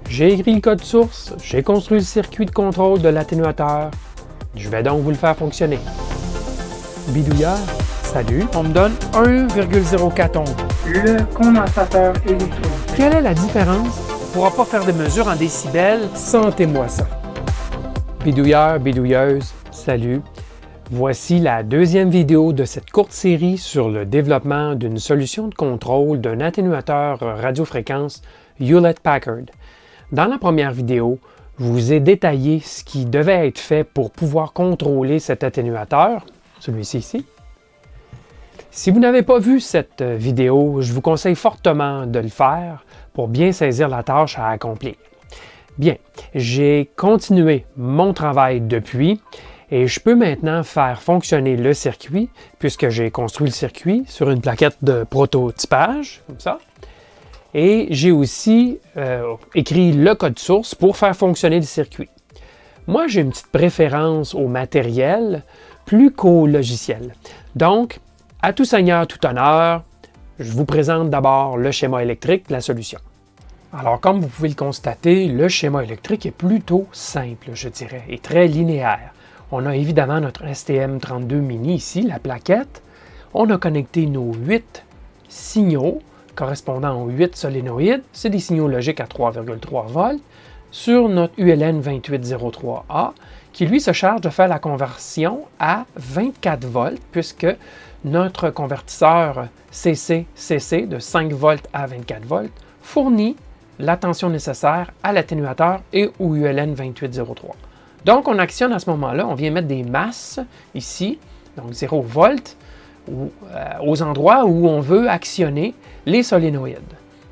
J'ai écrit le code source, j'ai construit le circuit de contrôle de l'atténuateur. Je vais donc vous le faire fonctionner. Bidouilleur, salut, on me donne 1,04 ohms. Le condensateur électronique. Quelle est la différence? On ne pourra pas faire des mesures en décibels. Sentez-moi ça. Bidouilleur, bidouilleuse, salut. Voici la deuxième vidéo de cette courte série sur le développement d'une solution de contrôle d'un atténuateur radiofréquence Hewlett-Packard. Dans la première vidéo, je vous ai détaillé ce qui devait être fait pour pouvoir contrôler cet atténuateur, celui-ci ici. Si vous n'avez pas vu cette vidéo, je vous conseille fortement de le faire pour bien saisir la tâche à accomplir. Bien, j'ai continué mon travail depuis et je peux maintenant faire fonctionner le circuit puisque j'ai construit le circuit sur une plaquette de prototypage, comme ça. Et j'ai aussi écrit le code source pour faire fonctionner le circuit. Moi, j'ai une petite préférence au matériel plus qu'au logiciel. Donc, à tout seigneur, tout honneur, je vous présente d'abord le schéma électrique de la solution. Alors, comme vous pouvez le constater, le schéma électrique est plutôt simple, je dirais, et très linéaire. On a évidemment notre STM32 mini ici, la plaquette. On a connecté nos 8 signaux correspondant aux 8 solénoïdes. C'est des signaux logiques à 3,3 volts sur notre ULN 2803A qui, lui, se charge de faire la conversion à 24 volts puisque notre convertisseur CC-CC de 5 volts à 24 volts fournit la tension nécessaire à l'atténuateur et au ULN 2803. Donc, on actionne à ce moment-là, on vient mettre des masses ici, donc 0 volts, aux endroits où on veut actionner les solénoïdes.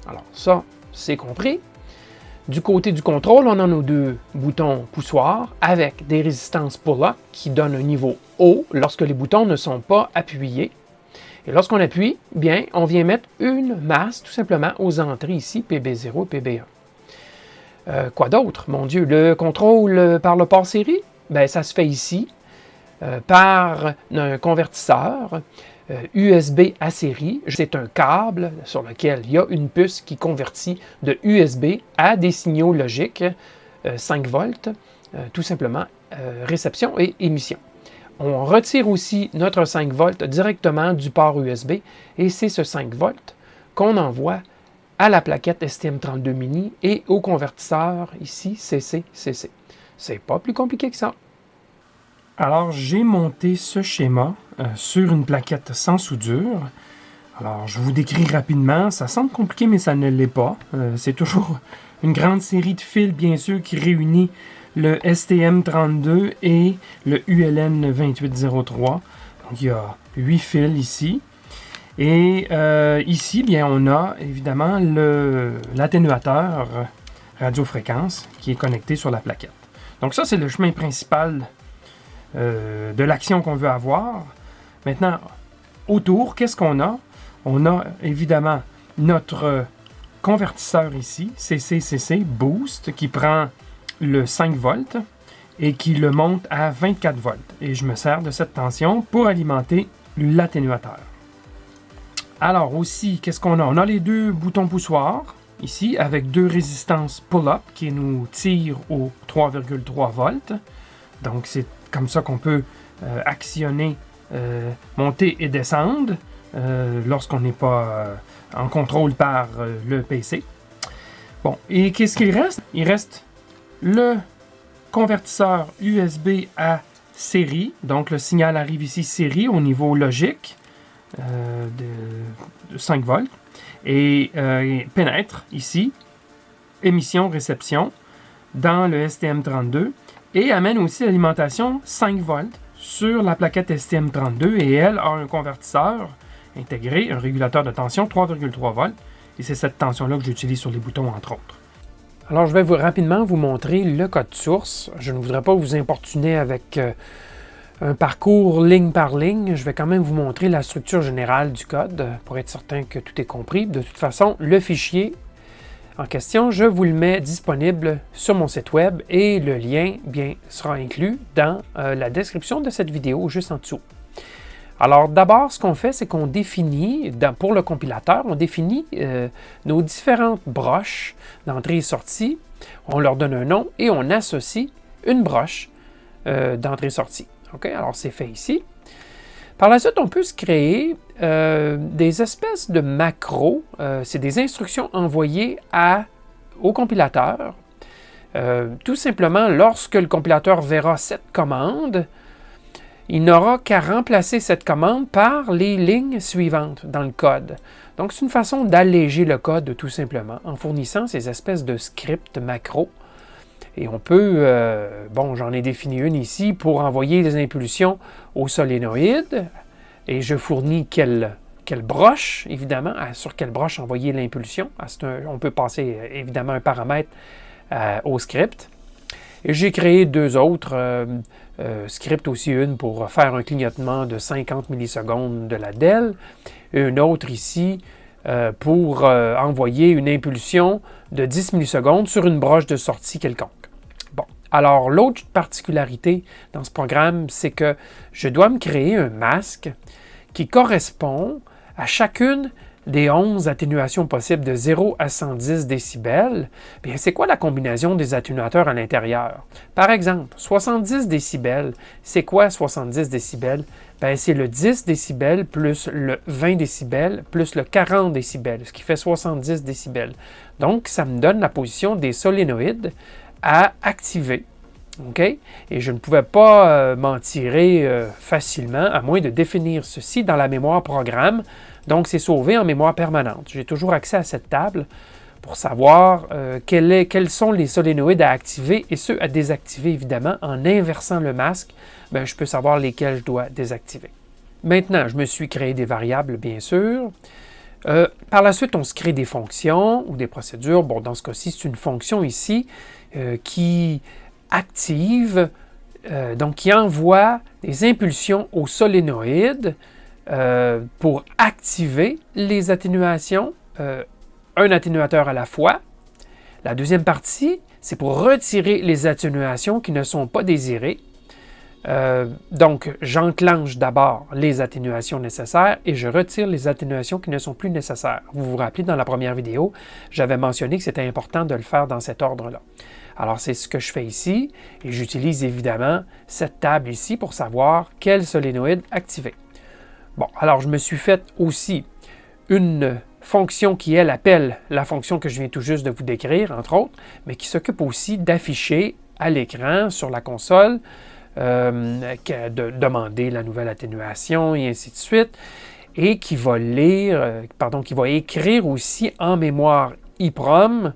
Alors, ça, c'est compris. Du côté du contrôle, on a nos deux boutons poussoirs avec des résistances pull-up qui donnent un niveau haut lorsque les boutons ne sont pas appuyés. Et lorsqu'on appuie, bien, on vient mettre une masse tout simplement aux entrées ici, PB0 et PB1. Quoi d'autre? Mon Dieu, le contrôle par le port série, bien, ça se fait ici par un convertisseur USB à série. C'est un câble sur lequel il y a une puce qui convertit de USB à des signaux logiques 5 volts, tout simplement réception et émission. On retire aussi notre 5 volts directement du port USB et c'est ce 5 volts qu'on envoie à la plaquette STM32 mini et au convertisseur ici CC-CC. C'est pas plus compliqué que ça. Alors, j'ai monté ce schéma sur une plaquette sans soudure. Alors, je vous décris rapidement. Ça semble compliqué, mais ça ne l'est pas. C'est toujours une grande série de fils, bien sûr, qui réunit le STM32 et le ULN 2803. Donc, il y a 8 fils ici. Et ici, bien, on a évidemment l'atténuateur radiofréquence qui est connecté sur la plaquette. Donc ça, c'est le chemin principal de l'action qu'on veut avoir. Maintenant, autour, qu'est-ce qu'on a? On a évidemment notre convertisseur ici, CC-CC Boost, qui prend le 5 volts et qui le monte à 24 volts. Et je me sers de cette tension pour alimenter l'atténuateur. Alors aussi, qu'est-ce qu'on a? On a les deux boutons poussoirs, ici, avec deux résistances pull-up qui nous tirent au 3,3 volts. Donc, c'est comme ça qu'on peut actionner, monter et descendre lorsqu'on n'est pas en contrôle par le PC. Bon, et qu'est-ce qu'il reste? Il reste le convertisseur USB à série. Donc, le signal arrive ici série au niveau logique. De 5 volts et pénètre ici, émission-réception dans le STM32 et amène aussi l'alimentation 5 volts sur la plaquette STM32 et elle a un convertisseur intégré, un régulateur de tension 3,3 volts et c'est cette tension-là que j'utilise sur les boutons entre autres. Alors, je vais rapidement vous montrer le code source. Je ne voudrais pas vous importuner avec un parcours ligne par ligne. Je vais quand même vous montrer la structure générale du code pour être certain que tout est compris. De toute façon, le fichier en question, je vous le mets disponible sur mon site web et le lien bien, sera inclus dans la description de cette vidéo juste en dessous. Alors d'abord, ce qu'on fait, c'est qu'on définit, pour le compilateur, on définit nos différentes broches d'entrée et sortie. On leur donne un nom et on associe une broche d'entrée et sortie. Okay? Alors c'est fait ici. Par la suite, on peut se créer des espèces de macros. C'est des instructions envoyées au compilateur. Tout simplement, lorsque le compilateur verra cette commande, il n'aura qu'à remplacer cette commande par les lignes suivantes dans le code. Donc, c'est une façon d'alléger le code, tout simplement, en fournissant ces espèces de scripts macros. Et on peut, j'en ai défini une ici pour envoyer des impulsions au solénoïde. Et je fournis quelle broche, évidemment, sur quelle broche envoyer l'impulsion. On peut passer, évidemment, un paramètre au script. Et j'ai créé deux autres scripts aussi, une pour faire un clignotement de 50 millisecondes de la DEL, et une autre ici pour envoyer une impulsion de 10 millisecondes sur une broche de sortie quelconque. Bon, alors l'autre particularité dans ce programme, c'est que je dois me créer un masque qui correspond à chacune des 11 atténuations possibles de 0 à 110 décibels. Bien, c'est quoi la combinaison des atténuateurs à l'intérieur? Par exemple, 70 décibels, c'est quoi 70 décibels? Bien, c'est le 10 décibels plus le 20 décibels plus le 40 décibels, ce qui fait 70 décibels. Donc, ça me donne la position des solénoïdes à activer. Okay? Et je ne pouvais pas m'en tirer facilement, à moins de définir ceci dans la mémoire programme. Donc, c'est sauvé en mémoire permanente. J'ai toujours accès à cette table pour savoir quels sont les solénoïdes à activer et ceux à désactiver, évidemment. En inversant le masque, bien, je peux savoir lesquels je dois désactiver. Maintenant, je me suis créé des variables, bien sûr. Par la suite, on se crée des fonctions ou des procédures. Bon, dans ce cas-ci, c'est une fonction ici qui active, donc qui envoie des impulsions au solénoïde pour activer les atténuations, un atténuateur à la fois. La deuxième partie, c'est pour retirer les atténuations qui ne sont pas désirées. Donc, j'enclenche d'abord les atténuations nécessaires et je retire les atténuations qui ne sont plus nécessaires. Vous vous rappelez, dans la première vidéo, j'avais mentionné que c'était important de le faire dans cet ordre-là. Alors, c'est ce que je fais ici et j'utilise évidemment cette table ici pour savoir quel solénoïde activer. Bon, alors je me suis fait aussi une fonction qui, elle, appelle la fonction que je viens tout juste de vous décrire, entre autres, mais qui s'occupe aussi d'afficher à l'écran, sur la console, de demander la nouvelle atténuation et ainsi de suite, et qui va qui va écrire aussi en mémoire EEPROM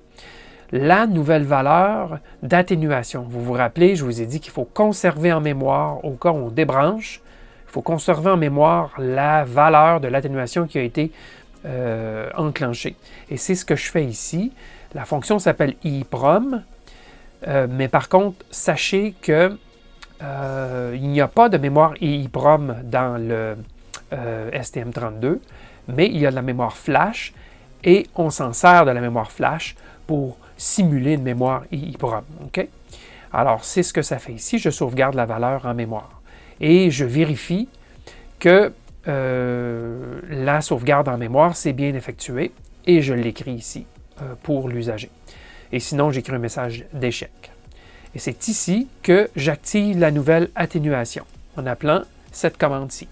la nouvelle valeur d'atténuation. Vous vous rappelez, je vous ai dit qu'il faut conserver en mémoire au cas où on débranche. Il faut conserver en mémoire la valeur de l'atténuation qui a été enclenchée. Et c'est ce que je fais ici. La fonction s'appelle EEPROM, mais par contre, sachez que il n'y a pas de mémoire EEPROM dans le STM32, mais il y a de la mémoire flash et on s'en sert de la mémoire flash pour simuler une mémoire EEPROM. Okay? Alors, c'est ce que ça fait ici. Je sauvegarde la valeur en mémoire. Et je vérifie que la sauvegarde en mémoire s'est bien effectuée et je l'écris ici pour l'usager. Et sinon, j'écris un message d'échec. Et c'est ici que j'active la nouvelle atténuation en appelant cette commande-ci.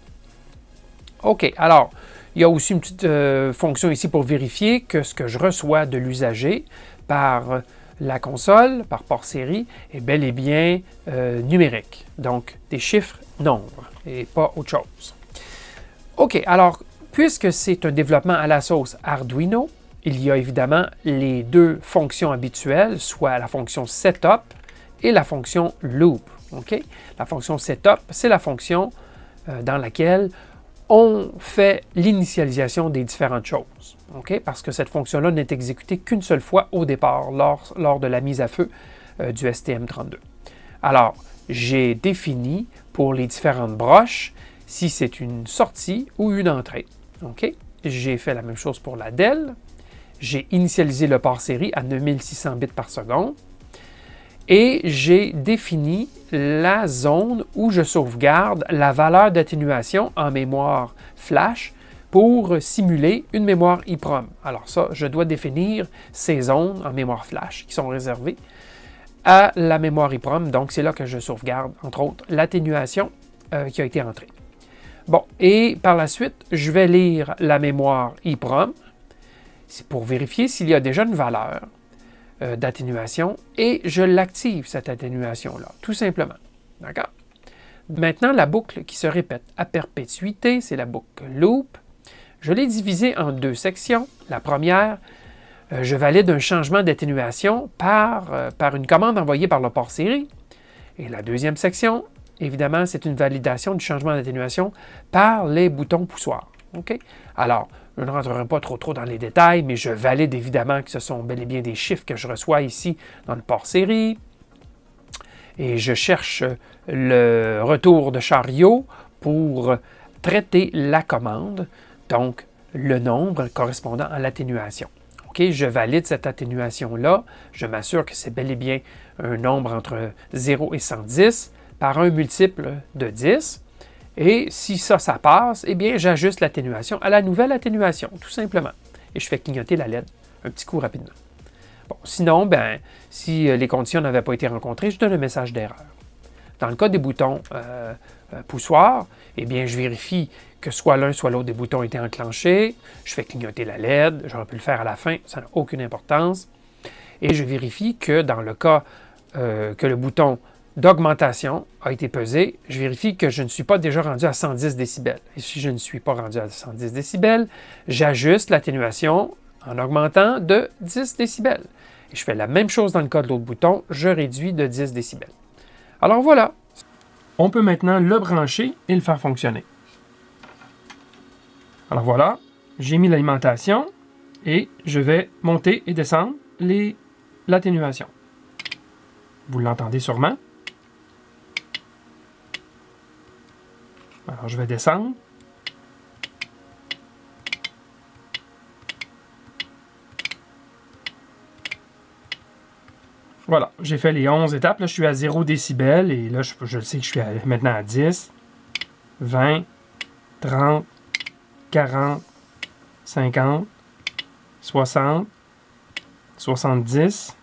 OK, alors, il y a aussi une petite fonction ici pour vérifier que ce que je reçois de l'usager par la console, par port série, est bel et bien numérique. Donc, des chiffres, nombres, et pas autre chose. OK, alors, puisque c'est un développement à la sauce Arduino, il y a évidemment les deux fonctions habituelles, soit la fonction setup et la fonction loop. Okay? La fonction setup, c'est la fonction dans laquelle on fait l'initialisation des différentes choses. Okay? Parce que cette fonction-là n'est exécutée qu'une seule fois au départ, lors de la mise à feu du STM32. Alors, j'ai défini pour les différentes broches si c'est une sortie ou une entrée. Okay? J'ai fait la même chose pour la DEL. J'ai initialisé le port série à 9600 bits par seconde. et j'ai défini la zone où je sauvegarde la valeur d'atténuation en mémoire flash pour simuler une mémoire EEPROM. Alors ça, je dois définir ces zones en mémoire flash qui sont réservées à la mémoire EEPROM. Donc, c'est là que je sauvegarde, entre autres, l'atténuation qui a été entrée. Bon, et par la suite, je vais lire la mémoire EEPROM. C'est pour vérifier s'il y a déjà une valeur d'atténuation et je l'active, cette atténuation-là, tout simplement. D'accord? Maintenant, la boucle qui se répète à perpétuité, c'est la boucle loop. Je l'ai divisée en deux sections. La première, je valide un changement d'atténuation par une commande envoyée par le port série. Et la deuxième section, évidemment, c'est une validation du changement d'atténuation par les boutons poussoirs. OK? Alors, je ne rentrerai pas trop dans les détails, mais je valide évidemment que ce sont bel et bien des chiffres que je reçois ici dans le port série. Et je cherche le retour de chariot pour traiter la commande, donc le nombre correspondant à l'atténuation. OK, je valide cette atténuation-là, je m'assure que c'est bel et bien un nombre entre 0 et 110 par un multiple de 10. Et si ça passe, eh bien, j'ajuste l'atténuation à la nouvelle atténuation, tout simplement. Et je fais clignoter la LED un petit coup rapidement. Bon, sinon, ben, si les conditions n'avaient pas été rencontrées, je donne un message d'erreur. Dans le cas des boutons poussoirs, eh bien, je vérifie que soit l'un soit l'autre des boutons étaient enclenchés. Je fais clignoter la LED. J'aurais pu le faire à la fin, ça n'a aucune importance. Et je vérifie que dans le cas que le bouton d'augmentation a été pesé, je vérifie que je ne suis pas déjà rendu à 110 décibels. Et si je ne suis pas rendu à 110 décibels, j'ajuste l'atténuation en augmentant de 10 décibels. Et je fais la même chose dans le cas de l'autre bouton, je réduis de 10 décibels. Alors voilà. On peut maintenant le brancher et le faire fonctionner. Alors voilà, j'ai mis l'alimentation et je vais monter et descendre l'atténuation. Vous l'entendez sûrement. Alors, je vais descendre. Voilà, j'ai fait les 11 étapes. Là, je suis à 0 décibels et là, je sais que je suis maintenant à 10, 20, 30, 40, 50, 60, 70.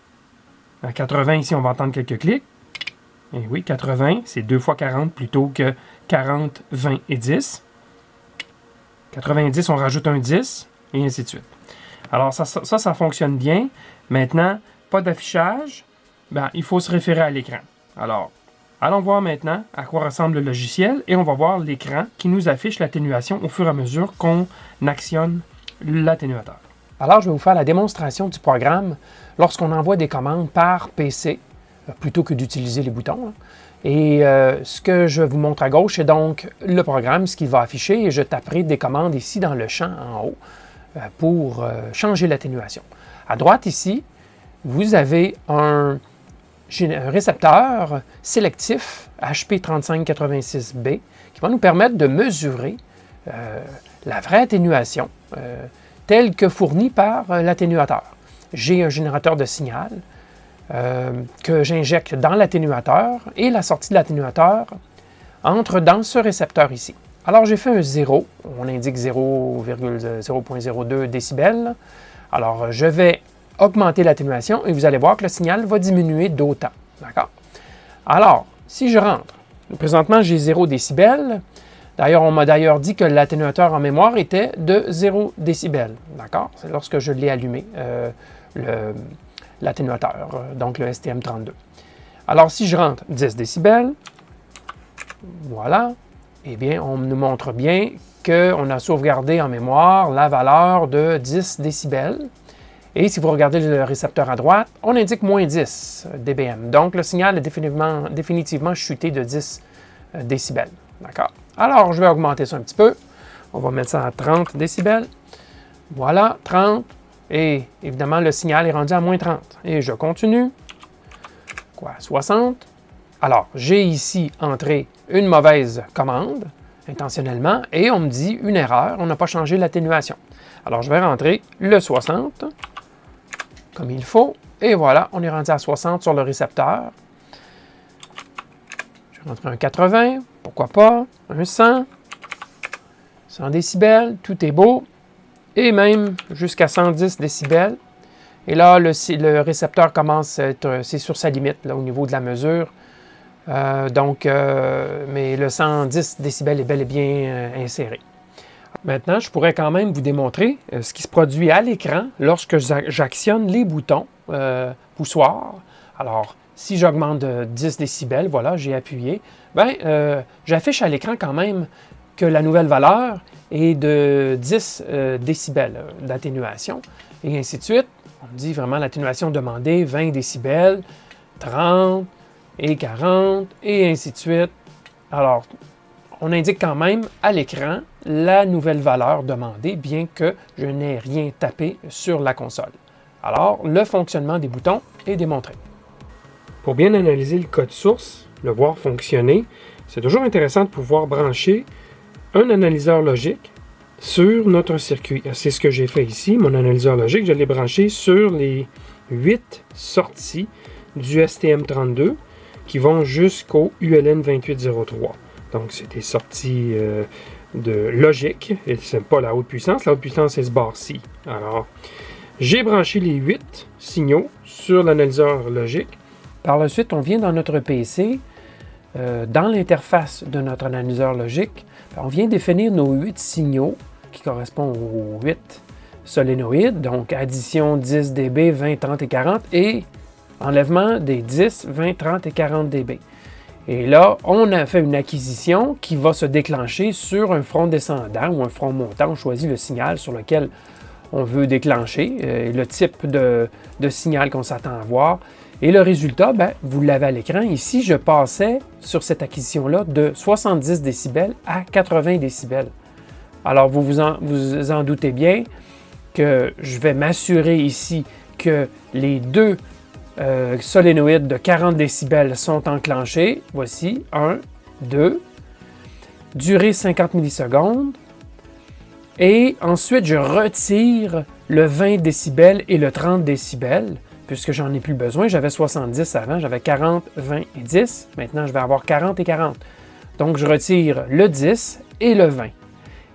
À 80, ici, on va entendre quelques clics. Et oui, 80, c'est 2 fois 40 plutôt que 40, 20 et 10. 90, on rajoute un 10, et ainsi de suite. Alors, ça fonctionne bien. Maintenant, pas d'affichage. Ben, il faut se référer à l'écran. Alors, allons voir maintenant à quoi ressemble le logiciel et on va voir l'écran qui nous affiche l'atténuation au fur et à mesure qu'on actionne l'atténuateur. Alors, je vais vous faire la démonstration du programme lorsqu'on envoie des commandes par PC plutôt que d'utiliser les boutons. Et ce que je vous montre à gauche, c'est donc le programme, ce qu'il va afficher, et je taperai des commandes ici dans le champ en haut pour changer l'atténuation. À droite ici, vous avez un récepteur sélectif HP3586B qui va nous permettre de mesurer la vraie atténuation telle que fournie par l'atténuateur. J'ai un générateur de signal que j'injecte dans l'atténuateur et la sortie de l'atténuateur entre dans ce récepteur ici. Alors j'ai fait un 0, on indique 0,02 décibels. Alors je vais augmenter l'atténuation et vous allez voir que le signal va diminuer d'autant. D'accord? Alors, si je rentre, présentement j'ai 0 décibels. D'ailleurs, on m'a d'ailleurs dit que l'atténuateur en mémoire était de 0 décibels. D'accord? C'est lorsque je l'ai allumé, l'atténuateur, donc le STM32. Alors, si je rentre 10 décibels, voilà, eh bien, on nous montre bien qu'on a sauvegardé en mémoire la valeur de 10 décibels. Et si vous regardez le récepteur à droite, on indique moins 10 dBm. Donc, le signal est définitivement chuté de 10 décibels. D'accord? Alors, je vais augmenter ça un petit peu. On va mettre ça à 30 décibels. Voilà, 30. Et évidemment, le signal est rendu à moins 30. Et je continue. Quoi, 60. Alors, j'ai ici entré une mauvaise commande, intentionnellement, et on me dit une erreur, on n'a pas changé l'atténuation. Alors, je vais rentrer le 60, comme il faut. Et voilà, on est rendu à 60 sur le récepteur. Je vais rentrer un 80, pourquoi pas, un 100 décibels, tout est beau. Et même jusqu'à 110 décibels. Et là, le récepteur commence à être, c'est sur sa limite là, au niveau de la mesure. Mais le 110 décibels est bel et bien inséré. Maintenant, je pourrais quand même vous démontrer ce qui se produit à l'écran lorsque j'actionne les boutons poussoirs. Alors, si j'augmente de 10 décibels, voilà, j'ai appuyé, j'affiche à l'écran quand même que la nouvelle valeur est de 10 décibels d'atténuation, et ainsi de suite. On dit vraiment l'atténuation demandée, 20 décibels, 30 et 40, et ainsi de suite. Alors, on indique quand même à l'écran la nouvelle valeur demandée, bien que je n'ai rien tapé sur la console. Alors, le fonctionnement des boutons est démontré. Pour bien analyser le code source, le voir fonctionner, c'est toujours intéressant de pouvoir brancher un analyseur logique sur notre circuit. C'est ce que j'ai fait ici. Mon analyseur logique, je l'ai branché sur les 8 sorties du STM32 qui vont jusqu'au ULN 2803. Donc, c'est des sorties de logique, et ce n'est pas la haute puissance. La haute puissance est ce bar-ci. Alors, j'ai branché les 8 signaux sur l'analyseur logique. Par la suite, on vient dans notre PC, dans l'interface de notre analyseur logique, on vient définir nos 8 signaux qui correspondent aux 8 solénoïdes, donc addition 10 dB, 20, 30 et 40, et enlèvement des 10, 20, 30 et 40 dB. Et là, on a fait une acquisition qui va se déclencher sur un front descendant ou un front montant. On choisit le signal sur lequel on veut déclencher, le type de signal qu'on s'attend à voir. Et le résultat, vous l'avez à l'écran. Ici, je passais sur cette acquisition-là de 70 décibels à 80 décibels. Alors, vous en doutez bien que je vais m'assurer ici que les deux solénoïdes de 40 décibels sont enclenchés. Voici, 1, 2, durée 50 millisecondes. Et ensuite, je retire le 20 décibels et le 30 décibels, puisque j'en ai plus besoin. J'avais 70 avant, j'avais 40, 20 et 10. Maintenant, je vais avoir 40 et 40. Donc, je retire le 10 et le 20.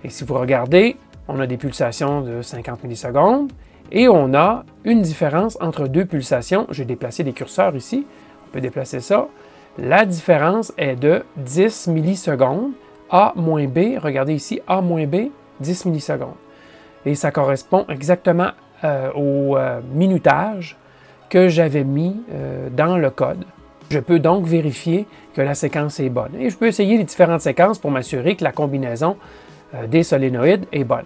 Et si vous regardez, on a des pulsations de 50 millisecondes et on a une différence entre deux pulsations. J'ai déplacé des curseurs ici. On peut déplacer ça. La différence est de 10 millisecondes. A-B, regardez ici, A-B, 10 millisecondes. Et ça correspond exactement au minutage que j'avais mis dans le code. Je peux donc vérifier que la séquence est bonne. Et je peux essayer les différentes séquences pour m'assurer que la combinaison des solénoïdes est bonne.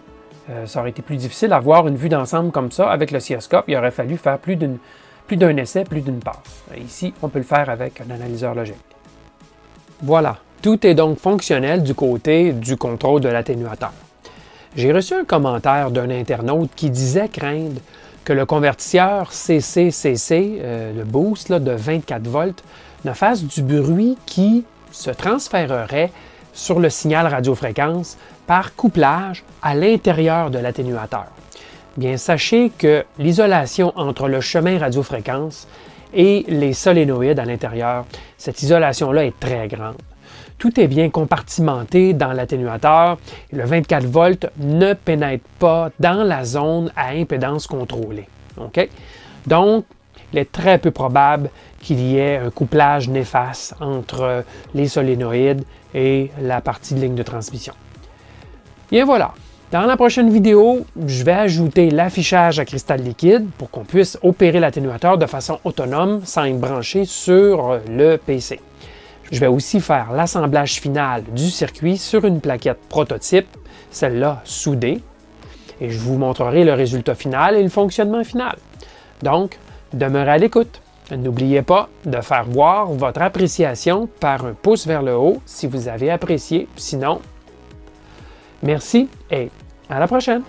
Ça aurait été plus difficile d'avoir une vue d'ensemble comme ça avec l'oscilloscope. Il aurait fallu faire plus d'un essai, plus d'une passe. Ici, on peut le faire avec un analyseur logique. Voilà, tout est donc fonctionnel du côté du contrôle de l'atténuateur. J'ai reçu un commentaire d'un internaute qui disait craindre que le convertisseur CC-CC, le boost là, de 24 volts, ne fasse du bruit qui se transférerait sur le signal radiofréquence par couplage à l'intérieur de l'atténuateur. Bien, sachez que l'isolation entre le chemin radiofréquence et les solénoïdes à l'intérieur, cette isolation-là est très grande. Tout est bien compartimenté dans l'atténuateur. Le 24 volts ne pénètre pas dans la zone à impédance contrôlée. Okay? Donc, il est très peu probable qu'il y ait un couplage néfaste entre les solénoïdes et la partie de ligne de transmission. Bien voilà. Dans la prochaine vidéo, je vais ajouter l'affichage à cristal liquide pour qu'on puisse opérer l'atténuateur de façon autonome sans être branché sur le PC. Je vais aussi faire l'assemblage final du circuit sur une plaquette prototype, celle-là soudée, et je vous montrerai le résultat final et le fonctionnement final. Donc, demeurez à l'écoute. N'oubliez pas de faire voir votre appréciation par un pouce vers le haut si vous avez apprécié. Sinon, merci et à la prochaine!